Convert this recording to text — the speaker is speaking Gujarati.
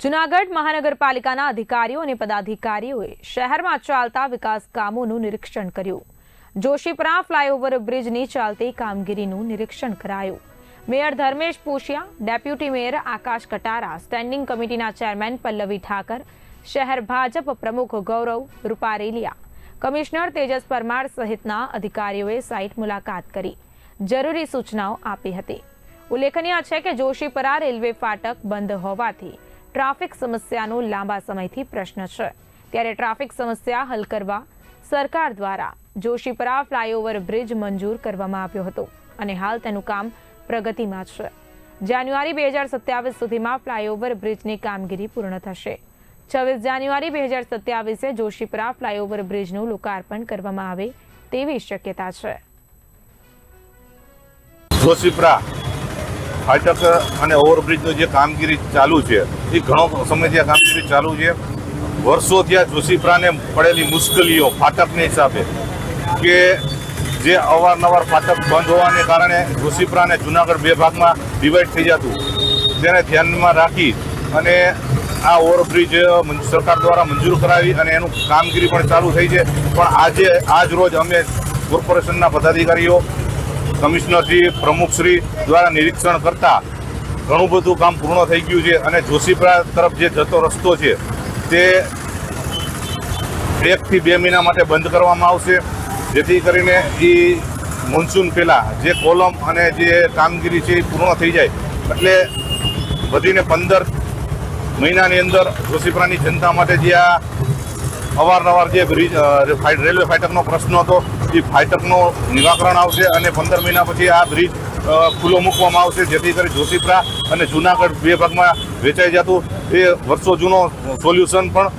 જૂનાગઢ મહાનગરપાલિકાના અધિકારીઓ અને પદાધિકારીઓએ શહેરમાં ચાલતા વિકાસ કામોનું નિરીક્ષણ કર્યું। જોશીપરા ફ્લાયઓવર બ્રિજની ચાલતી કામગીરીનું નિરીક્ષણ કરાયું। મેયર ધર્મેશ પૂશિયા, ડેપ્યુટી મેયર આકાશ કટારા, સ્ટેન્ડિંગ કમિટીના ચેરમેન પલ્લવી ઠાકર, શહેર ભાજપ પ્રમુખ ગૌરવ રૂપારેલિયા, કમિશનર તેજસ પરમાર સહિતના અધિકારીઓએ સાઇટ મુલાકાત કરી જરૂરી સૂચનાઓ આપી હતી। ઉલ્લેખનીય છે કે જોશીપરા રેલવે ફાટક બંધ હોવાથી ટ્રાફિક સમસ્યાનો લાંબા સમયથી પ્રશ્ન છે, ત્યારે ટ્રાફિક સમસ્યા હલ કરવા સરકાર દ્વારા જોશીપરા ફ્લાયઓવર બ્રિજ મંજૂર કરવામાં આવ્યો હતો અને હાલ તેનું કામ પ્રગતિમાં છે। જાન્યુઆરી 2027 સુધીમાં ફ્લાયઓવર બ્રિજની કામગીરી પૂર્ણ થશે। 26 જાન્યુઆરી 2027 જોશીપરા ફ્લાયઓવર બ્રિજનું લોકાર્પણ કરવામાં આવે તેવી શક્યતા છે। જોશીપરા ફાટક અને ઓવરબ્રિજની જે કામગીરી ચાલુ છે એ ઘણો સમયથી આ કામગીરી ચાલુ છે। વર્ષોથી આ જોશીપરાને પડેલી મુશ્કેલીઓ ફાટકને હિસાબે કે જે અવારનવાર ફાટક બંધ હોવાને કારણે જોશીપરા અને જૂનાગઢ બે ભાગમાં ડિવાઈડ થઈ જતું, તેને ધ્યાનમાં રાખી અને આ ઓવરબ્રિજ સરકાર દ્વારા મંજૂર કરાવી અને એનું કામગીરી પણ ચાલુ થઈ છે। પણ આજ રોજ અમે કોર્પોરેશનના પદાધિકારીઓ, કમિશનરશ્રી, પ્રમુખશ્રી દ્વારા નિરીક્ષણ કરતા ઘણું બધું કામ પૂર્ણ થઈ ગયું છે અને જોશીપરા તરફ જે જતો રસ્તો છે તે 1 થી 2 મહિના માટે બંધ કરવામાં આવશે, જેથી કરીને એ મોન્સૂન પહેલાં જે કોલમ અને જે કામગીરી છે એ પૂર્ણ થઈ જાય એટલે વધીને 15 મહિનાની અંદર જોશીપરાની જનતા માટે જે આ અવારનવાર જે રેલવે ફાટકનો પ્રશ્ન હતો એ ફાટકનું નિરાકરણ આવશે અને 15 મહિના પછી આ બ્રિજ ખુલ્લો મૂકવામાં આવશે, જેથી કરી જોશીપરા અને જૂનાગઢ બે ભાગમાં વેચાઈ જતું એ વર્ષો જૂનો સોલ્યુશન પણ